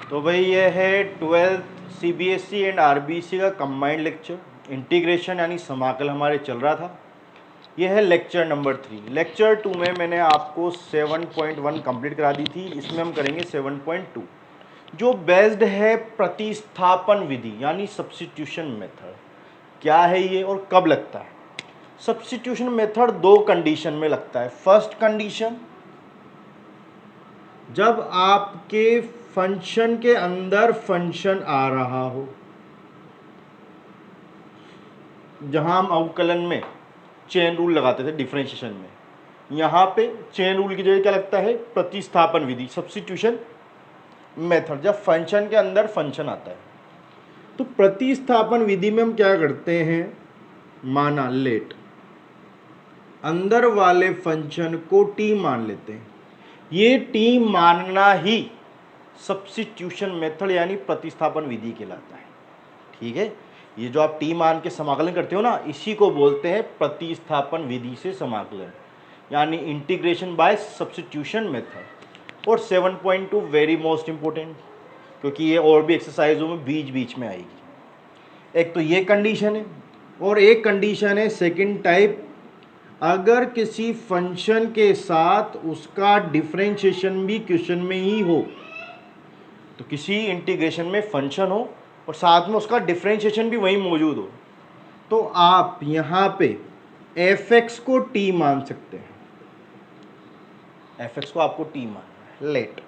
तो भाई ये है 12th सीबीएसई एंड आरबीसी का कंबाइंड लेक्चर, इंटीग्रेशन यानी समाकल हमारे चल रहा था। ये है लेक्चर नंबर 3। लेक्चर 2 में मैंने आपको 7.1 कंप्लीट करा दी थी, इसमें हम करेंगे 7.2 जो बेस्ड है प्रतिस्थापन विधि यानी सब्स्टिट्यूशन मेथड। क्या है ये और कब लगता है? सब्स्टिट्यूशन मेथड दो कंडीशन में लगता है। फर्स्ट कंडीशन, जब आपके फंक्शन के अंदर फंक्शन आ रहा हो, जहां हम अवकलन में चेन रूल लगाते थे डिफरेंशिएशन में, यहां पे चेन रूल की जगह क्या लगता है? प्रतिस्थापन विधि, सब्स्टिट्यूशन मेथड, जब फंक्शन के अंदर फंक्शन आता है। तो प्रतिस्थापन विधि में हम क्या करते हैं? माना लेट, अंदर वाले फंक्शन को टी मान लेते हैं। ये टी मानना ही सब्स्टिट्यूशन मेथड यानी प्रतिस्थापन विधि कहलाता है। ठीक है, ये जो आप टी मान के समाकलन करते हो ना, इसी को बोलते हैं प्रतिस्थापन विधि से समाकलन यानी इंटीग्रेशन बाय सब्स्टिट्यूशन मेथड। और 7.2 वेरी मोस्ट इंपोर्टेंट, क्योंकि ये और भी एक्सरसाइजों में बीच बीच में आएगी। एक तो ये कंडीशन है, और एक कंडीशन है सेकंड टाइप, अगर किसी फंक्शन के साथ उसका डिफरेंशिएशन भी क्वेश्चन में ही हो, तो किसी इंटीग्रेशन में फंक्शन हो और साथ में उसका डिफरेंशिएशन भी वहीं मौजूद हो, तो आप यहां पे fx को t मान सकते हैं। fx को आपको t मानना है, लेट।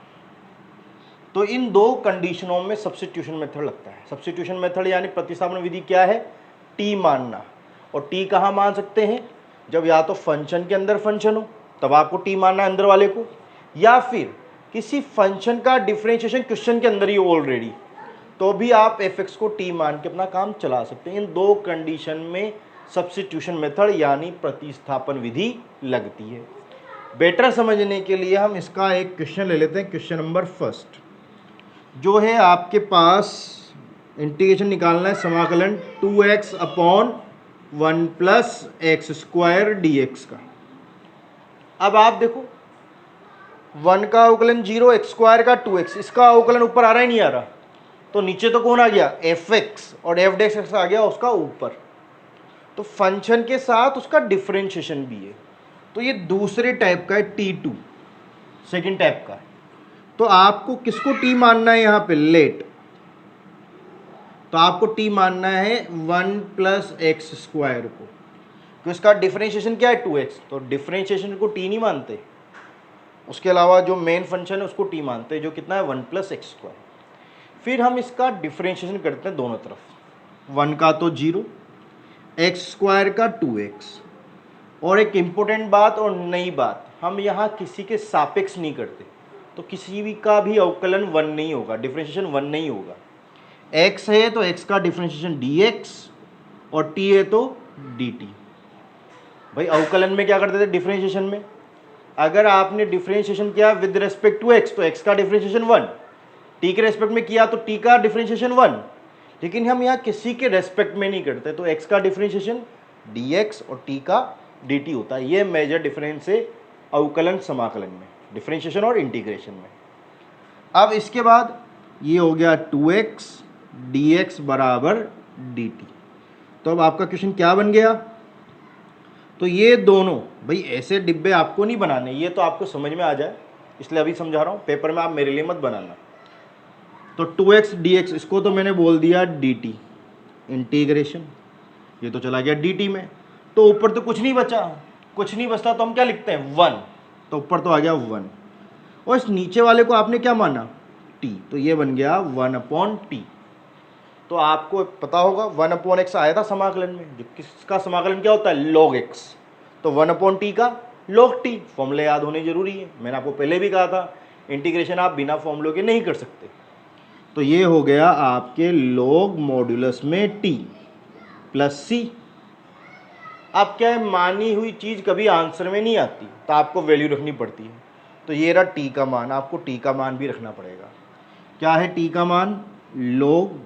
तो इन दो कंडीशनों में सब्स्टिट्यूशन मेथड लगता है। सब्स्टिट्यूशन मेथड यानी प्रतिस्थापन विधि क्या है? t मानना। और t कहाँ मान सकते हैं? जब या तो फंक्शन के अंदर फंक्शन हो तब आपको t मानना है अंदर वाले को, या फिर किसी फंक्शन का डिफरेंशिएशन क्वेश्चन के अंदर ही ऑलरेडी, तो भी आप fx को t मान के अपना काम चला सकते हैं। इन दो कंडीशन में सब्स्टिट्यूशन मेथड यानी प्रतिस्थापन विधि लगती है। बेटर समझने के लिए हम इसका एक क्वेश्चन ले लेते हैं। क्वेश्चन नंबर फर्स्ट जो है, आपके पास इंटीग्रेशन निकालना है समाकलन 2x upon 1 plus x square dx का। अब आप देखो, 1 का अवकलन 0, एक्स स्क्वायर का 2x, इसका अवकलन ऊपर आ रहा है नहीं आ रहा? तो नीचे तो कौन आ गया? fx, और f डेक्स आ गया उसका ऊपर। तो फंक्शन के साथ उसका डिफरेंशिएशन भी है। तो ये दूसरे टाइप का है, t2 सेकंड टाइप का है। तो आपको किसको t मानना है यहाँ पे? लेट। तो आपको t मानना है 1 प्लस एक्स स्क्वायर को, तो इसका डिफरेंशिएशन क्या है? 2x। तो डिफरेंशिएशन को t नहीं मानते, उसके अलावा जो मेन फंक्शन है उसको t मानते हैं, जो कितना है? 1 प्लस एक्स स्क्वायर। फिर हम इसका डिफरेंशिएशन करते हैं दोनों तरफ, 1 का तो 0, एक्स स्क्वायर का 2x। और एक इम्पोर्टेंट बात और नई बात, हम यहाँ किसी के सापेक्ष नहीं करते, तो किसी भी का भी अवकलन 1 नहीं होगा, डिफरेंशिएशन 1 नहीं होगा। x है तो x का डिफरेंशिएशन dx, और t है तो dt। भाई अवकलन में क्या करते थे? डिफरेंशिएशन में अगर आपने डिफरेंशिएशन किया विद रेस्पेक्ट टू x, तो x का डिफरेंशिएशन 1, t के रेस्पेक्ट में किया तो t का डिफरेंशिएशन 1। लेकिन हम यहाँ किसी के रेस्पेक्ट में नहीं करते, तो x का डिफरेंशिएशन dx और t का dt होता है। ये मेजर डिफरेंस है अवकलन समाकलन में, डिफरेंशिएशन और इंटीग्रेशन में। अब इसके बाद ये हो गया 2x dx बराबर dt। तो अब आपका क्वेश्चन क्या बन गया? तो ये दोनों, भाई ऐसे डिब्बे आपको नहीं बनाने, ये तो आपको समझ में आ जाए इसलिए अभी समझा रहा हूँ, पेपर में आप मेरे लिए मत बनाना। तो 2x dx, इसको तो मैंने बोल दिया dt इंटीग्रेशन, ये तो चला गया dt में। तो ऊपर तो कुछ नहीं बचा, कुछ नहीं बचता तो हम क्या लिखते हैं? 1। तो ऊपर तो आ गया 1, और इस नीचे वाले को आपने क्या माना? t, तो ये बन गया 1 अपॉन टी। तो आपको पता होगा 1 अपॉन एक्स आया था समाकलन में, जो किसका समाकलन क्या होता है? Log x. तो 1 अपॉन टी का लॉग टी, फॉर्मूले याद होने जरूरी है। मैंने आपको पहले भी कहा था इंटीग्रेशन आप बिना फॉर्मूलों के नहीं कर सकते। तो ये हो गया आपके लॉग मॉड्यूलस में टी प्लस सी। अब क्या है, मानी हुई चीज कभी आंसर में नहीं आती, तो आपको वैल्यू रखनी पड़ती है। तो ये रहा टी का मान, आपको टी का मान भी रखना पड़ेगा। क्या है टी का मान? Log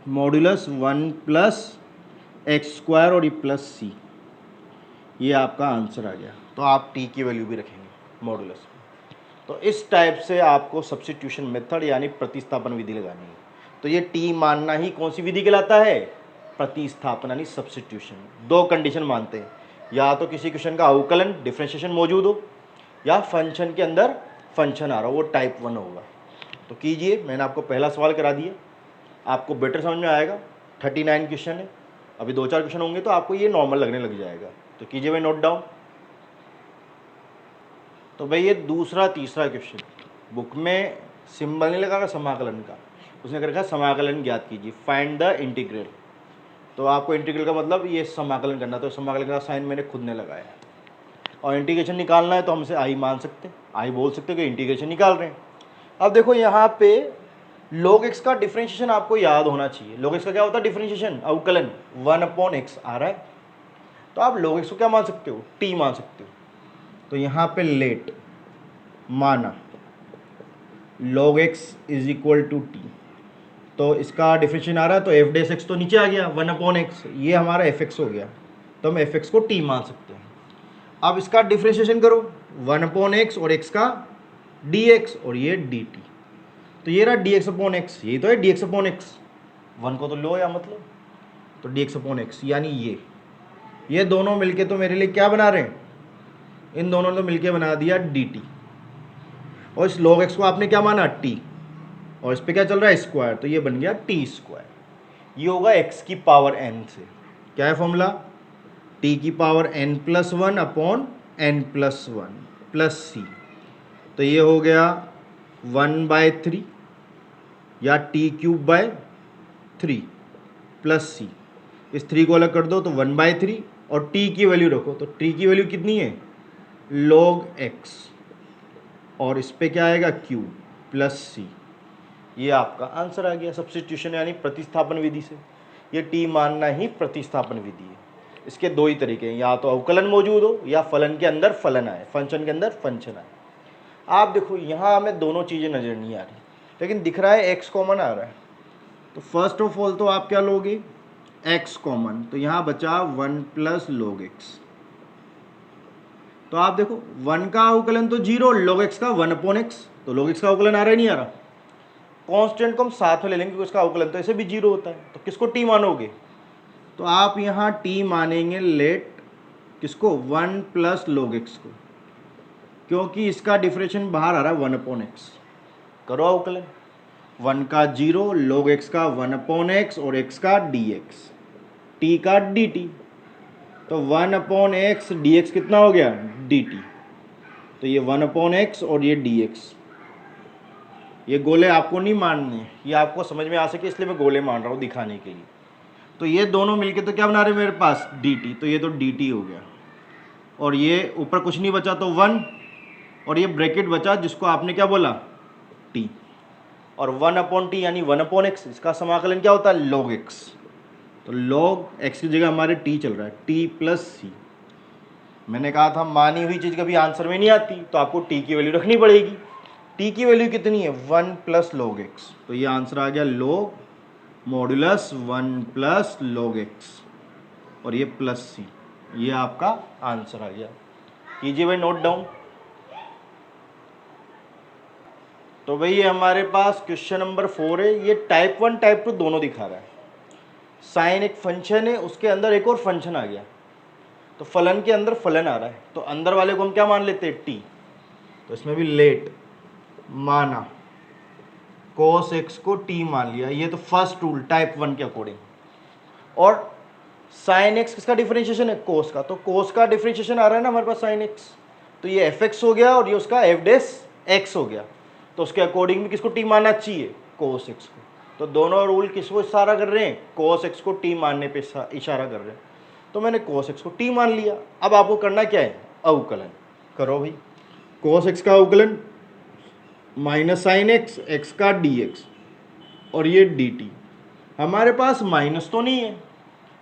modulus 1 plus x square और ये प्लस सी, ये आपका आंसर आ गया। तो आप टी की वैल्यू भी रखेंगे मॉड्यूलस में। तो इस टाइप से आपको सब्स्टिट्यूशन मेथड यानी प्रतिस्थापन विधि लगानी है। तो ये टी मानना ही कौन सी विधि कहलाता है? प्रतिस्थापन यानी सब्स्टिट्यूशन। दो कंडीशन मानते हैं, या तो किसी क्वेश्चन का अवकलन डिफरेंशिएशन मौजूद हो, या फंक्शन के अंदर फंक्शन आ रहा हो, वो टाइप 1 होगा। तो कीजिए, मैंने आपको पहला सवाल करा दिया, आपको बेटर समझ में आएगा। 39 क्वेश्चन है, अभी 2-4 क्वेश्चन होंगे तो आपको ये नॉर्मल लगने लग जाएगा। तो कीजिए भाई नोट डाउन। तो भाई ये दूसरा तीसरा क्वेश्चन, बुक में सिंबल नहीं लगा समाकलन का, उसने कर रखा समाकलन ज्ञात कीजिए, फाइंड द इंटीग्रल। तो आपको इंटीग्रल का मतलब ये समाकलन करना, तो समाकलन का साइन मैंने खुद ने लगाया। और इंटीग्रेशन निकालना है तो हमसे आई मान सकते हैं, आई बोल सकते हैं कि इंटीग्रेशन निकाल रहे हैं। अब देखो यहाँ पे log x का डिफरेंशिएशन आपको याद होना चाहिए। log x का क्या होता है? डिफरेंशिएशन, अवकलन। 1/x आ रहा है, तो आप log x को क्या मान सकते हो? t मान सकते हो। तो यहाँ पे लेट माना log x is equal to T, तो इसका डिफरेंशिएशन आ रहा है, तो f डैश x तो नीचे आ गया 1/x, ये हमारा fx हो गया, तो हम fx को t मान सकते हैं। अब इसका डिफरेंशिएशन करो, 1/x और x का dx और ये dt, तो ये रहा dx/x, ये तो है dx/x, 1 को तो लो या मतलब, तो dx/x यानी ये दोनों मिलके तो मेरे लिए क्या बना रहे हैं? इन दोनों ने तो मिलके बना दिया dt, और इस log x को आपने क्या माना? t, और इस पे क्या चल रहा है? स्क्वायर, तो ये बन गया t²। ये होगा x की पावर n से, क्या है फॉर्मूला? t की power n+1 upon n+1 plus c, तो ये हो गया 1/3 या t³ प्लस c। इस 3 को अलग कर दो तो 1/3, और t की वैल्यू रखो, तो t की वैल्यू कितनी है? log x, और इस पे क्या आएगा? q plus c। ये आपका आंसर आ गया सब्स्टिट्यूशन यानी प्रतिस्थापन विधि से। ये t मानना ही प्रतिस्थापन विधि है। इसके दो ही तरीके हैं, या तो अवकलन मौजूद हो या फलन के अंदर फलन आए, फंक्शन के अंदर फंक्शन आए। आप देखो यहाँ हमें दोनों चीज़ें नज़र नहीं आ रही, लेकिन दिख रहा है x कॉमन आ रहा है, तो फर्स्ट ऑफ ऑल तो आप क्या लोगे? x कॉमन, तो यहाँ बचा 1 + log x। तो आप देखो 1 का अवकलन तो 0, log x का 1/x, तो log x का अवकलन आ रहा है नहीं आ रहा? कांस्टेंट को हम साथ में ले लेंगे क्योंकि उसका अवकलन तो ऐसे भी 0 होता है, तो किसको t मानोगे? तो आप यहाँ t मानेंगे लेट किसको? 1 + log x को, क्योंकि इसका डिफरेंशिएशन बाहर आ रहा है 1/x। करो अवकलन, 1 का 0, log x का 1/x और x का dx, t का dt, तो 1/x dx कितना हो गया? dt, तो ये 1/x और ये dx। ये गोले आपको नहीं मानने, ये आपको समझ में आ सके इसलिए मैं गोले मान रहा हूँ दिखाने के लिए। तो ये दोनों मिलके तो क्या बना रहे मेरे पास? dt, तो ये तो dt हो गया, और ये ऊपर कुछ नहीं बचा तो 1, और ये ब्रैकेट बचा जिसको आपने क्या बोला? t, और 1/t यानी 1/x, इसका समाकलन क्या होता है? log x, तो log x की जगह हमारे t चल रहा है, t प्लस c। मैंने कहा था मानी हुई चीज़ कभी आंसर में नहीं आती, तो आपको t की वैल्यू रखनी पड़ेगी। t की वैल्यू कितनी है? 1 + log x, तो ये आंसर आ गया log मॉड्यूलस 1 + log x, और ये प्लस c, ये आपका आंसर आ गया। कीजिए भाई नोट डाउन। तो भाई ये हमारे पास क्वेश्चन नंबर 4 है, ये टाइप 1 टाइप 2 दोनों दिखा रहा है। साइन एक फंक्शन है, उसके अंदर एक और फंक्शन आ गया, तो फलन के अंदर फलन आ रहा है, तो अंदर वाले को हम क्या मान लेते हैं? t, तो इसमें भी लेट माना cos x को t मान लिया, ये तो फर्स्ट रूल टाइप 1 के अकॉर्डिंग। और साइन x किसका डिफरेंशिएशन है? cos का, तो cos का डिफरेंशिएशन आ रहा है ना हमारे पास साइन x, तो ये fx हो गया और ये उसका f डैश x हो गया, तो उसके अकॉर्डिंग भी किसको t मानना चाहिए? cos x को। तो दोनों रूल किसको इशारा कर रहे हैं? cos x को t मानने पे इशारा कर रहे हैं, तो मैंने cos x को t मान लिया। अब आपको करना क्या है? अवकलन करो भाई, cos x का अवकलन माइनस साइन x, x का dx, और ये dt। हमारे पास माइनस तो नहीं है,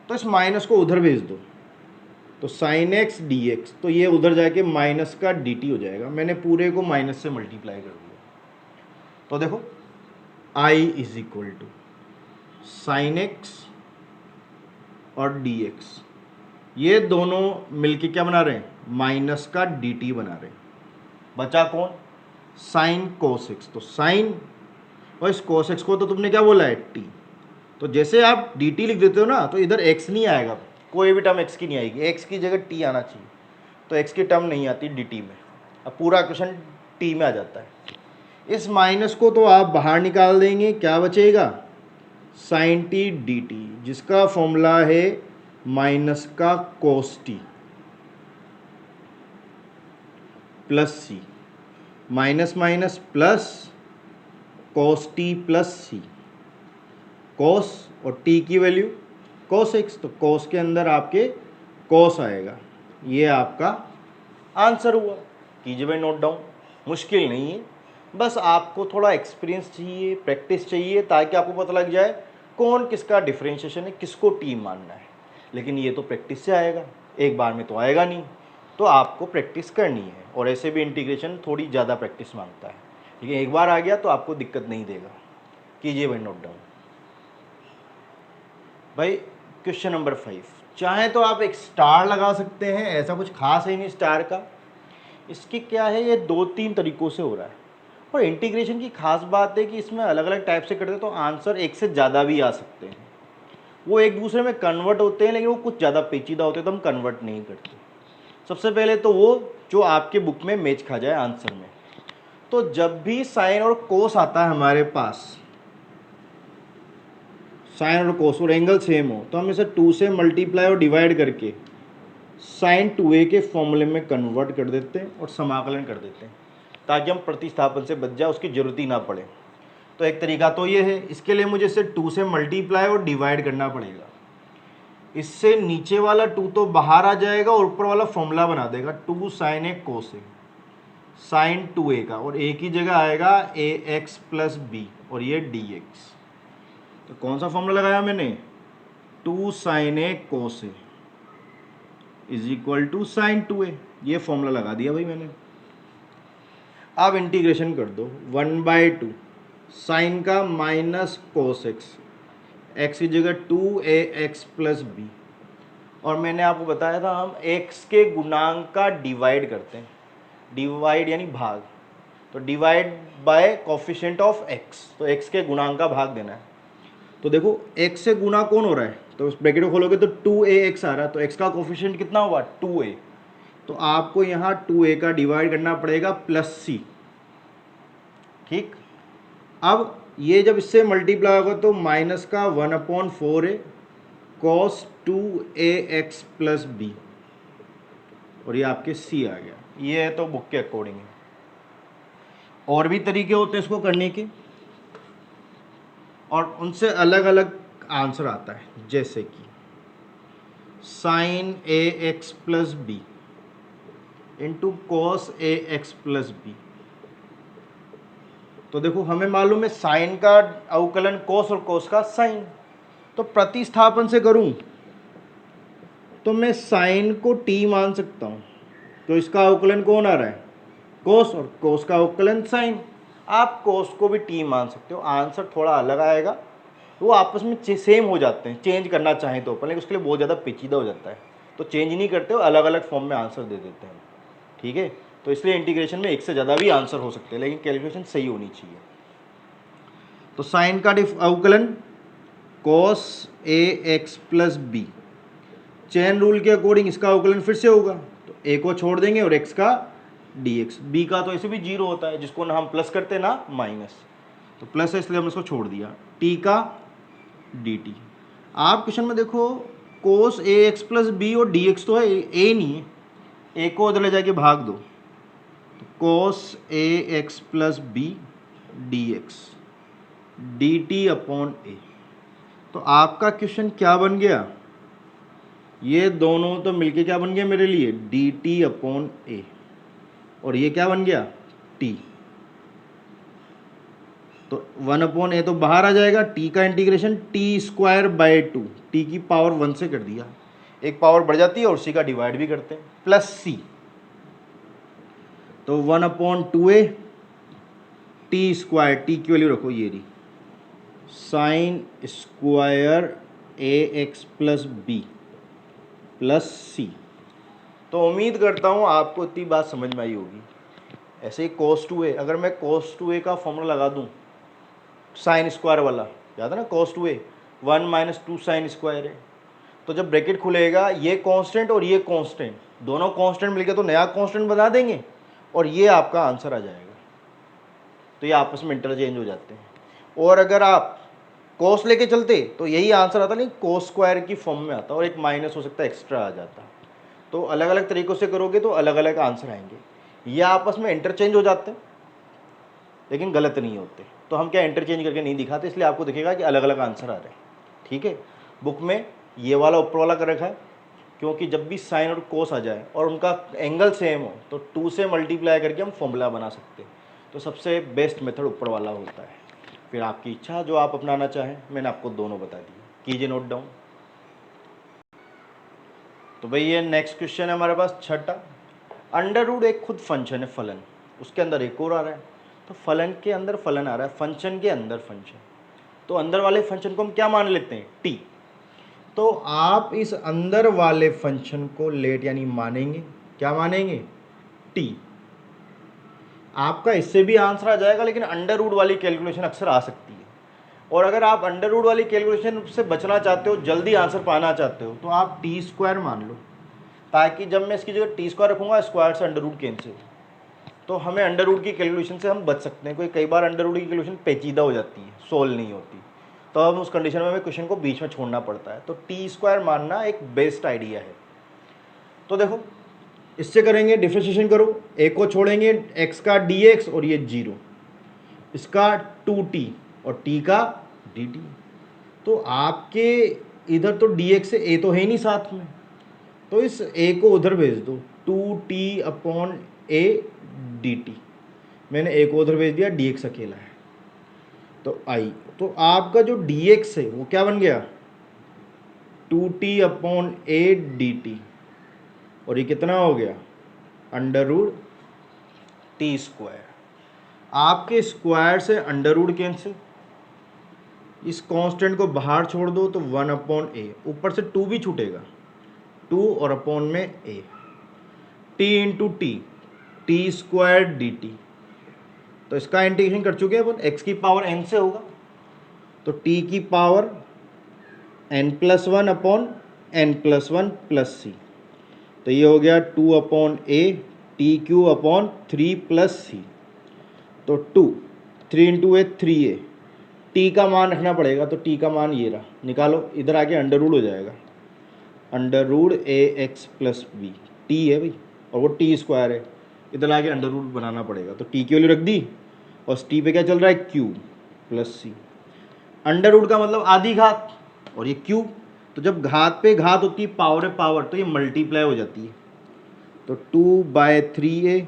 तो इस माइनस को उधर भेज दो, तो साइन x dx, तो ये उधर जाके माइनस का dt हो जाएगा। मैंने पूरे को माइनस से मल्टीप्लाई कर दिया, तो देखो i is equal to sine x और dx, ये दोनों मिलके क्या बना रहे हैं? माइनस का dt बना रहे हैं। बचा कौन? साइन कोस एक्स, तो साइन और इस कोस एक्स को तो तुमने क्या बोला है टी, तो जैसे आप डी टी लिख देते हो ना तो इधर एक्स नहीं आएगा, कोई भी टर्म एक्स की नहीं आएगी, एक्स की जगह टी आना चाहिए, तो एक्स की टर्म नहीं आती डी टी में, अब पूरा क्वेश्चन टी में आ जाता है। इस माइनस को तो आप बाहर निकाल देंगे, क्या बचेगा साइन टी डी टी, जिसका फॉर्मूला है माइनस का cos t plus c, minus minus plus cos t plus c, cos और टी की वैल्यू कोस एक्स, तो कोस के अंदर आपके कोस आएगा, ये आपका आंसर हुआ। कीजिए भाई नोट डाउन, मुश्किल नहीं है, बस आपको थोड़ा एक्सपीरियंस चाहिए, प्रैक्टिस चाहिए, ताकि आपको पता लग जाए कौन किसका डिफरेंशिएशन है, किसको टी मानना है। लेकिन ये तो प्रैक्टिस से आएगा, एक बार में तो आएगा नहीं, तो आपको प्रैक्टिस करनी है, और ऐसे भी इंटीग्रेशन थोड़ी ज़्यादा प्रैक्टिस मांगता है, लेकिन एक बार आ गया तो आपको दिक्कत नहीं देगा। कीजिए भाई नोट डाउन। भाई क्वेश्चन नंबर 5, चाहे तो आप एक स्टार लगा सकते हैं, ऐसा कुछ खास है नहीं स्टार का, इसकी क्या है, ये 2-3 तरीक़ों से हो रहा है, और इंटीग्रेशन की खास बात है कि इसमें अलग अलग टाइप से करते हैं तो आंसर एक से ज़्यादा भी आ सकते हैं, वो एक दूसरे में कन्वर्ट होते हैं, लेकिन वो कुछ ज़्यादा पेचीदा होते हैं तो हम कन्वर्ट नहीं करते। सबसे पहले तो वो जो आपके बुक में मैच खा जाए आंसर में, तो जब भी साइन और कोस आता है हमारे पास, साइन और कोस और एंगल सेम हो, तो हम इसे 2 से मल्टीप्लाई और डिवाइड करके साइन 2a के फॉर्मूले में कन्वर्ट कर देते हैं और समाकलन कर देते हैं, ताकि हम प्रतिस्थापन से बच जाए, उसकी ज़रूरत ही ना पड़े। तो एक तरीका तो ये है, इसके लिए मुझे इसे 2 से मल्टीप्लाई और डिवाइड करना पड़ेगा, इससे नीचे वाला 2 तो बाहर आ जाएगा और ऊपर वाला फॉर्मूला बना देगा 2 sine A cos A, sign 2a का, और a की जगह आएगा ax प्लस बी और ये dx। तो कौन सा फॉर्मूला लगाया मैंने, 2 sine A cos A is equal to sine 2a, ये फॉर्मूला लगा दिया भाई मैंने। अब इंटीग्रेशन कर दो, 1/2 साइन का माइनस कोस एक्स, एक्स की जगह 2ax प्लस बी, और मैंने आपको बताया था हम x के गुणांक का डिवाइड करते हैं, डिवाइड यानी भाग, तो divide by coefficient of x, तो x के गुणांक का भाग देना है। तो देखो x से गुना कौन हो रहा है, तो उस ब्रैकेट को खोलोगे तो 2ax आ रहा है, तो x का कोफिशिएंट कितना हुआ 2a, तो आपको यहाँ 2a का डिवाइड करना पड़ेगा प्लस सी, ठीक। अब ये जब इससे मल्टीप्लाई होगा तो माइनस का 1/4a cos 2ax plus B, और ये आपके c आ गया। ये है तो बुक के अकॉर्डिंग है, और भी तरीके होते हैं इसको करने के, और उनसे अलग अलग आंसर आता है, जैसे कि sine ax plus B into cos ax plus B. तो देखो हमें मालूम है साइन का अवकलन कोस और कोस का साइन, तो प्रतिस्थापन से करूं तो मैं साइन को t मान सकता हूं, तो इसका अवकलन कौन आ रहा है कोस, और कोस का अवकलन साइन, आप कोस को भी t मान सकते हो, आंसर थोड़ा अलग आएगा, वो आपस में सेम हो जाते हैं, चेंज करना चाहें तो अपन, लेकिन उसके लिए बहुत ज़्यादा पेचीदा हो जाता है, तो चेंज नहीं करते हो, अलग अलग फॉर्म में आंसर दे देते हैं, ठीक है। तो इसलिए इंटीग्रेशन में एक से ज़्यादा भी आंसर हो सकते हैं, लेकिन कैलकुलेशन सही होनी चाहिए। तो साइन का अवकलन cos ax plus B, chain rule के अकॉर्डिंग इसका अवकलन फिर से होगा, तो a को छोड़ देंगे और x का dx, b का तो ऐसे भी 0 होता है, जिसको ना हम प्लस करते ना माइनस, तो प्लस है इसलिए हमने इसको छोड़ दिया, t का dt। आप क्वेश्चन में देखो cos ax प्लस बी और dx तो है, a नहीं है, a को उधर ले जाके भाग दो, तो cos ax plus B dx dt upon a, तो आपका क्वेश्चन क्या बन गया, ये दोनों तो मिलके क्या बन गया मेरे लिए dt अपॉन a, और ये क्या बन गया t, तो 1/a तो बाहर आ जाएगा, t का इंटीग्रेशन t²/2, t की पावर 1 से कर दिया, एक पावर बढ़ जाती है और उसी का डिवाइड भी करते हैं, प्लस c, तो 1/2a t², t की वैल्यू रखो ये रही, sine square ax plus B plus c। तो उम्मीद करता हूँ आपको इतनी बात समझ में आई होगी। ऐसे ही cos 2a, अगर मैं cos 2a का फॉर्मूला लगा दूं साइन स्क्वायर वाला, याद है ना cos 2a 1 minus 2 sine square है, तो जब ब्रैकेट खुलेगा ये कांस्टेंट और ये कांस्टेंट दोनों कांस्टेंट मिलकर तो नया कांस्टेंट बना देंगे और ये आपका आंसर आ जाएगा। तो ये आपस में इंटरचेंज हो जाते हैं। और अगर आप कोस लेके चलते तो यही आंसर आता, नहीं कोस स्क्वायर की फॉर्म में आता और एक माइनस हो सकता है एक्स्ट्रा आ जाता। तो अलग अलग तरीक़ों से करोगे तो अलग अलग आंसर आएंगे। ये आपस में इंटरचेंज हो जाते हैं लेकिन गलत नहीं होते। तो हम क्या इंटरचेंज करके नहीं दिखाते, इसलिए आपको दिखेगा कि अलग अलग आंसर आ रहे हैं। ठीक है, बुक में ये वाला ऊपर वाला कर रखा है क्योंकि जब भी साइन और कोस आ जाए और उनका एंगल सेम हो तो 2 से मल्टीप्लाई करके हम फॉर्मूला बना सकते हैं। तो सबसे बेस्ट मेथड ऊपर वाला होता है। फिर आपकी इच्छा जो आप अपनाना चाहें, मैंने आपको दोनों बता दिए, कीजिए नोट डाउन। तो भाई ये नेक्स्ट क्वेश्चन है हमारे पास छठा। अंडर रूट एक खुद फंक्शन है फलन, उसके अंदर एक और आ रहा है, तो फलन के अंदर फलन आ रहा है, फंक्शन के अंदर फंक्शन। तो अंदर वाले फंक्शन को हम क्या मान लेते हैं, टी। तो आप इस अंदर वाले फंक्शन को लेट यानी मानेंगे, क्या मानेंगे, टी। आपका इससे भी आंसर आ जाएगा लेकिन अंडर रूट वाली कैलकुलेशन अक्सर आ सकती है। और अगर आप अंडर रूट वाली कैलकुलेशन से बचना चाहते हो, जल्दी आंसर पाना चाहते हो, तो आप टी स्क्वायर मान लो, ताकि जब मैं इसकी जगह टी स्क्वायर रखूँगा स्क्वायर से अंडर रूट कैंसिल, तो हमें अंडर रूट की कैलकुलेशन से हम बच सकते हैं। कई बार अंडर रूट की कैलकुलेशन पेचीदा हो जाती है, सोल्व नहीं होती, तो अब उस कंडीशन में हमें क्वेश्चन को बीच में छोड़ना पड़ता है। तो टी स्क्वायर मानना एक बेस्ट आइडिया है। तो देखो इससे करेंगे, डिफरेंशिएशन करो, ए को छोड़ेंगे एक्स का dx और ये 0, इसका 2t और t का dt। तो आपके इधर तो dx से a तो है नहीं साथ में, तो इस a को उधर भेज दो, 2t अपॉन a dt। मैंने a को उधर भेज दिया, dx अकेला है तो i। तो आपका जो dx है वो क्या बन गया, 2t अपॉन a dt, और ये कितना हो गया, अंडर रूट टी स्क्वायर। आपके स्क्वायर से अंडर रूट कैंसिल, इस कांस्टेंट को बाहर छोड़ दो तो 1 अपॉन ए, ऊपर से 2 भी छूटेगा, 2 और अपॉन में a, t into t square d t. तो इसका इंटीग्रेशन कर चुके हैं अपन, एक्स की पावर n से होगा तो t की power n+1 upon n+1 plus c. तो ये हो गया 2 upon a t cube upon 3 plus c. तो 2, 3 इंटू ए 3a, टी का मान रखना पड़ेगा, तो टी का मान ये रहा, निकालो, इधर आके अंडर रूट हो जाएगा, अंडर रूट ए एक्स प्लस बी, टी है भाई और वो टी स्क्वायर है, इधर आके अंडर रूट बनाना पड़ेगा। तो टी की वैल्यू रख दी और टी पे क्या चल रहा है, क्यू प्लस सी। अंडर रूट का मतलब आधी घात और ये क्यूब, तो जब घात पे घात होती है, पावर है पावर, तो ये मल्टीप्लाई हो जाती है। तो 2/3a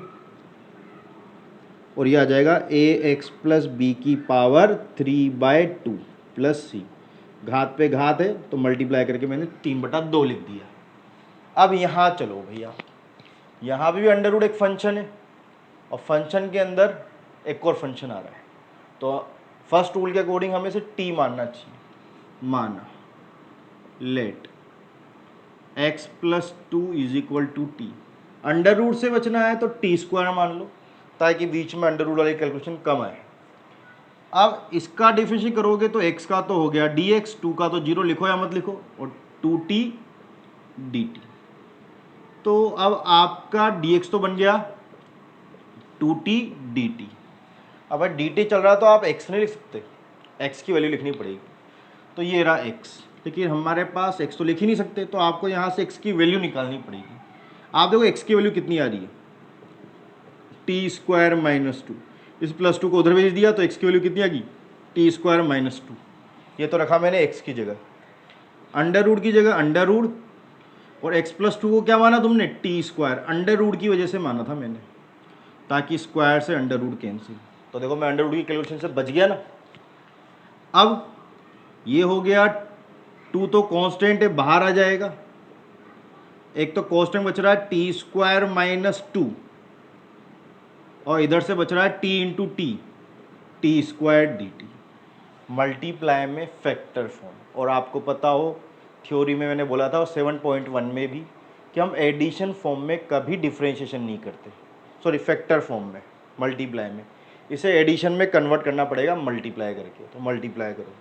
और ये आ जाएगा ए एक्स प्लस बी की पावर 3/2 प्लस सी। घात पे घात है तो मल्टीप्लाई करके मैंने 3/2 लिख दिया। अब यहाँ चलो भैया, यहाँ भी अंडर रूट एक फंक्शन है और फंक्शन के अंदर एक और फंक्शन आ रहा है, तो फर्स्ट रूल के अकॉर्डिंग हमें इसे टी मानना चाहिए। माना let x plus 2 is equal to T. Under root से बचना है तो टी स्क्वायर मान लो, ताकि बीच में अंडर रूट वाली कैलकुलेशन कम आए। अब इसका डिफरेंशिएट करोगे तो x का तो हो गया dx, 2 का तो 0 लिखो या मत लिखो, और 2t dt। तो अब आपका dx तो बन गया 2t dt। अब dt चल रहा है तो आप x नहीं लिख सकते, x की वैल्यू लिखनी पड़ेगी। तो ये रहा x, लेकिन हमारे पास x तो लिख ही नहीं सकते, तो आपको यहाँ से x की वैल्यू निकालनी पड़ेगी। आप देखो x की वैल्यू कितनी आ रही है, टी स्क्वायर माइनस 2, इस प्लस 2 को उधर भेज दिया तो x की वैल्यू कितनी आ गई, टी स्क्वायर माइनस 2। ये तो रखा मैंने x की जगह, अंडर रूट की जगह अंडर रूट, और x प्लस 2 को क्या माना तुमने, टी स्क्वायर, अंडर रूट की वजह से माना था मैंने, ताकि स्क्वायर से अंडर रूट कैंसिल। तो देखो मैं अंडर रूट की कैलकुलेशन से बच गया ना। अब ये हो गया 2 तो कांस्टेंट है, बाहर आ जाएगा, एक तो कांस्टेंट बच रहा है टी स्क्वायर माइनस 2, और इधर से बच रहा है T into t square d T, multiply में फैक्टर फॉर्म। और आपको पता हो थ्योरी में मैंने बोला था 7.1 में भी कि हम एडिशन फॉर्म में कभी डिफरेंशिएशन नहीं करते, सॉरी फैक्टर फॉर्म में। मल्टीप्लाई में, इसे एडिशन में कन्वर्ट करना पड़ेगा मल्टीप्लाई करके। तो मल्टीप्लाई करो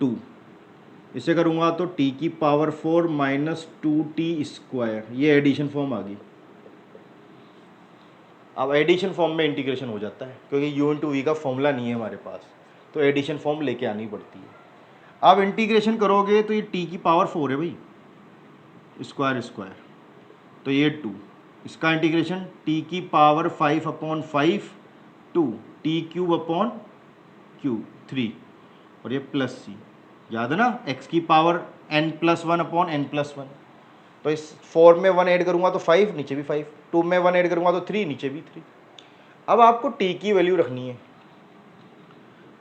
2, इसे करूँगा तो t की पावर 4 माइनस 2t², ये एडिशन फॉर्म आ गई। अब एडिशन फॉर्म में इंटीग्रेशन हो जाता है क्योंकि u इंटू वी का फॉर्मूला नहीं है हमारे पास, तो एडिशन फॉर्म लेके आनी पड़ती है। अब इंटीग्रेशन करोगे तो ये t की पावर 4 है भाई, स्क्वायर स्क्वायर, तो ये 2, इसका इंटीग्रेशन t की पावर 5/5 2 t³ 3, और ये प्लस c, याद है ना, x की पावर n+1/n+1। तो इस 4 में 1 ऐड करूँगा तो 5, नीचे भी 5, 2 में 1 ऐड करूँगा तो 3, नीचे भी 3। अब आपको t की वैल्यू रखनी है,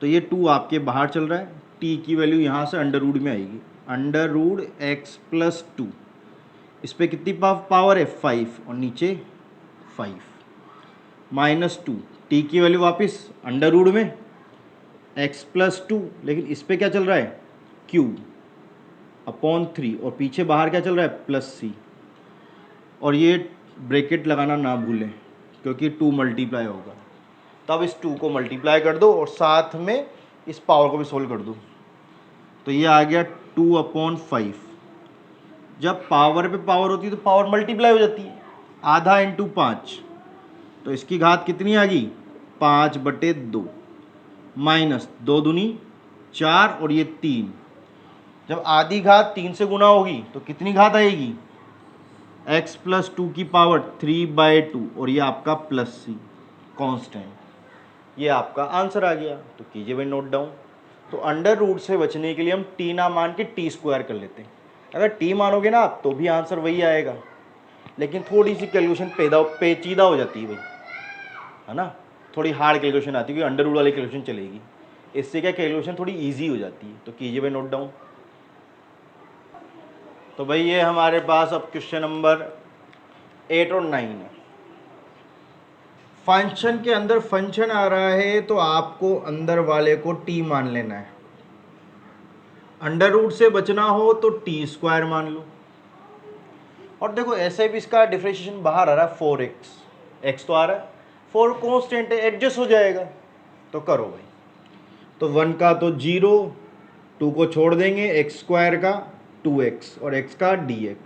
तो ये 2 आपके बाहर चल रहा है, t की वैल्यू यहाँ से अंडर रूट में आएगी, अंडर रूट x+2, इस पर कितनी पावर है 5, और नीचे 5 माइनस 2, t की वैल्यू वापस अंडर रूट में x+2, लेकिन इस पर क्या चल रहा है q/3, और पीछे बाहर क्या चल रहा है प्लस c, और ये ब्रैकेट लगाना ना भूलें क्योंकि 2 मल्टीप्लाई होगा। तब इस 2 को मल्टीप्लाई कर दो और साथ में इस पावर को भी सोल्व कर दो, तो ये आ गया 2/5। जब पावर पे पावर होती है तो पावर मल्टीप्लाई हो जाती है, आधा इंटू 5, तो इसकी घात कितनी आ गई 5/2, माइनस 2 दूनी 4, और ये 3। जब आधी घात 3 से गुना होगी तो कितनी घात आएगी x+2 की पावर 3/2, और ये आपका प्लस c कांस्टेंट। ये आपका आंसर आ गया। तो कीजिए भाई नोट डाउन। तो अंडर रूट से बचने के लिए हम t ना मान के t² कर लेते हैं। अगर t मानोगे ना आप तो भी आंसर वही आएगा, लेकिन थोड़ी सी कैलकुलेशन पेचीदा हो जाती है भाई, है ना, थोड़ी हार्ड कैलकुलेशन आती है क्योंकि अंडर रूट वाली कैलकुलेशन चलेगी, इससे क्या कैलकुलेशन थोड़ी ईजी हो जाती है। तो कीजिए भाई नोट डाउन। तो भाई ये हमारे पास अब क्वेश्चन नंबर 8 और 9 है। फंक्शन के अंदर फंक्शन आ रहा है तो आपको अंदर वाले को t मान लेना है। अंडर रूट से बचना हो तो t² मान लो। और देखो ऐसे भी इसका डिफरेंशिएशन बाहर आ रहा है 4x, x तो आ रहा है, 4 कांस्टेंट है, एडजस्ट हो जाएगा। तो करो भाई, तो 1 का तो 0, 2 को छोड़ देंगे, x² का 2x और x का dx,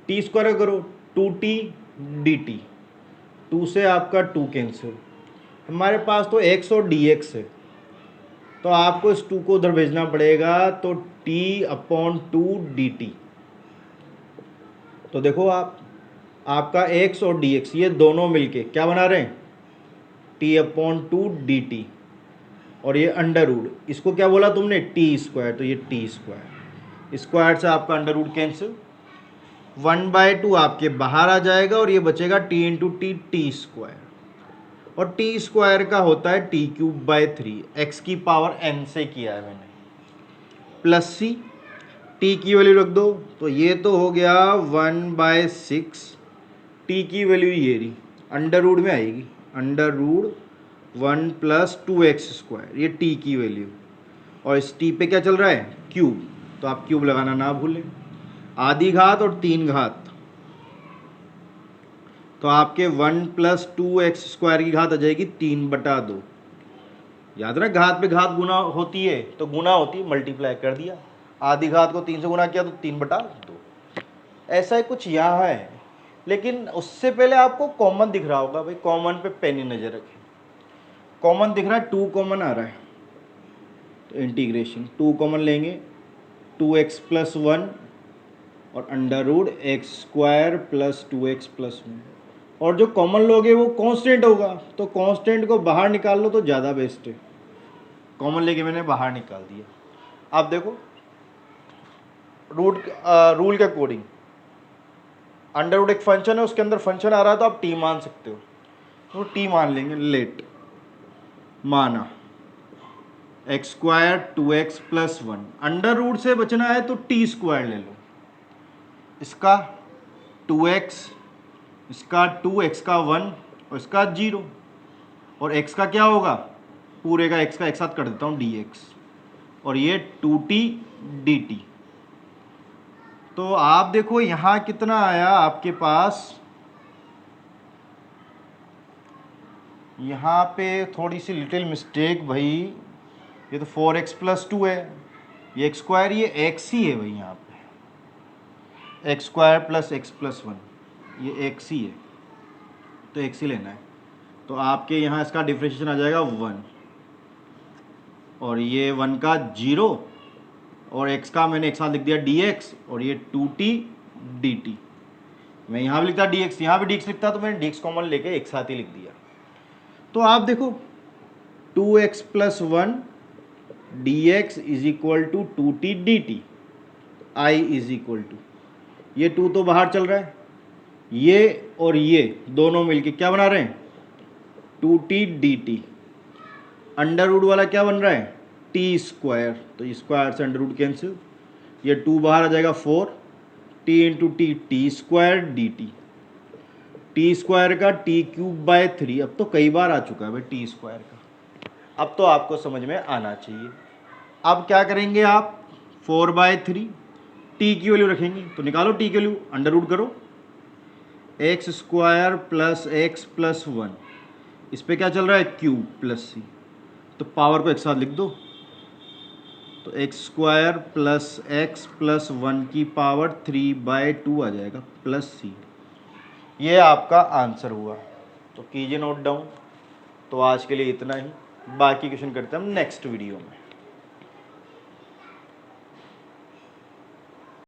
t² करो 2t dt, 2 से आपका 2 कैंसिल, हमारे पास तो x और dx है, तो आपको इस 2 को उधर भेजना पड़ेगा, तो t/2 dt। तो देखो आपका x और dx ये दोनों मिलके क्या बना रहे हैं t/2 dt, और ये अंडर रूट, इसको क्या बोला तुमने t², तो ये t², स्क्वायर से आपका अंडर रूट कैंसिल, 1/2 आपके बाहर आ जाएगा और ये बचेगा t इंटू टी t², और t² का होता है t³ 3, x की पावर n से किया है मैंने, प्लस c, t की वैल्यू रख दो, तो ये तो हो गया 1/6, t की वैल्यू ये रही अंडर रूट में आएगी, अंडर रूट 1 + 2x², ये t की वैल्यू, और इस t पे क्या चल रहा है क्यूब, तो आप क्यूब लगाना ना भूलें, आधी घात और 3 घात, तो आपके 1 + 2x² की घात आ जाएगी 3/2। याद रख घात पे घात गुना होती है तो गुना होती है, मल्टीप्लाई कर दिया, आधी घात को 3 से गुना किया तो 3/2। ऐसा ही कुछ यहाँ है, लेकिन उससे पहले आपको कॉमन दिख रहा होगा भाई, कॉमन पे पेन ही नजर रखें, कॉमन दिख रहा है 2 कॉमन आ रहा है, तो इंटीग्रेशन 2 कॉमन लेंगे, 2x + 1 और अंडर रूट x² + 2x + 1, और जो कॉमन लोगे वो कांस्टेंट होगा, तो कांस्टेंट को बाहर निकाल लो तो ज़्यादा बेस्ट है, कॉमन लेके मैंने बाहर निकाल दिया। अब देखो रूल के अकॉर्डिंग अंडर रूट एक फंक्शन है, उसके अंदर फंक्शन आ रहा है तो आप t मान सकते हो, तो t मान लेंगे, लेट माना x² 2x + 1, अंडर रूट से बचना है तो t² ले लो, इसका 2x, इसका 2, x का 1 और इसका 0, और x का क्या होगा पूरे का x का एक साथ कर देता हूँ dx, और ये 2t dt। तो आप देखो यहाँ कितना आया आपके पास यहाँ पे थोड़ी सी लिटिल मिस्टेक भाई, ये तो 4x + 2 है, ये एक्स स्क्वायर, ये एक्स ही है भाई, यहाँ पे एक्स स्क्वायर + x + 1, ये एक्स ही है, तो एक्स ही लेना है। तो आपके यहाँ इसका डिफरेंशिएशन आ जाएगा 1, और ये 1 का 0, और x का मैंने एक साथ लिख दिया dx, और ये 2t dt। मैं यहाँ भी लिखता dx, यहाँ भी dx लिखता, तो मैंने dx कॉमन लेके एक साथ ही लिख दिया। तो आप देखो 2x + 1 dx = 2t dt, I = ये 2 तो बाहर चल रहा है, ये और ये दोनों मिलके क्या बना रहे हैं, 2t dt। अंडर रूट वाला क्या बन रहा है, t², तो स्क्वायर से अंडर रूट कैंसिल, ये 2 बाहर आ जाएगा 4, t × t t² dt, t² का t³/3, अब तो कई बार आ चुका है भाई t² का, अब तो आपको समझ में आना चाहिए। अब क्या करेंगे आप, 4/3, t की वैल्यू रखेंगे, तो निकालो t की वैल्यू, अंडर रूट करो, x² + x + 1, इस पे क्या चल रहा है, क्यूब + c, तो पावर को एक साथ लिख दो, तो x² + x + 1 की पावर 3/2 आ जाएगा, +c। ये आपका आंसर हुआ, तो कीजिए नोट डाउन। तो आज के लिए इतना ही, बाकी क्वेश्चन करते हैं हम नेक्स्ट वीडियो में।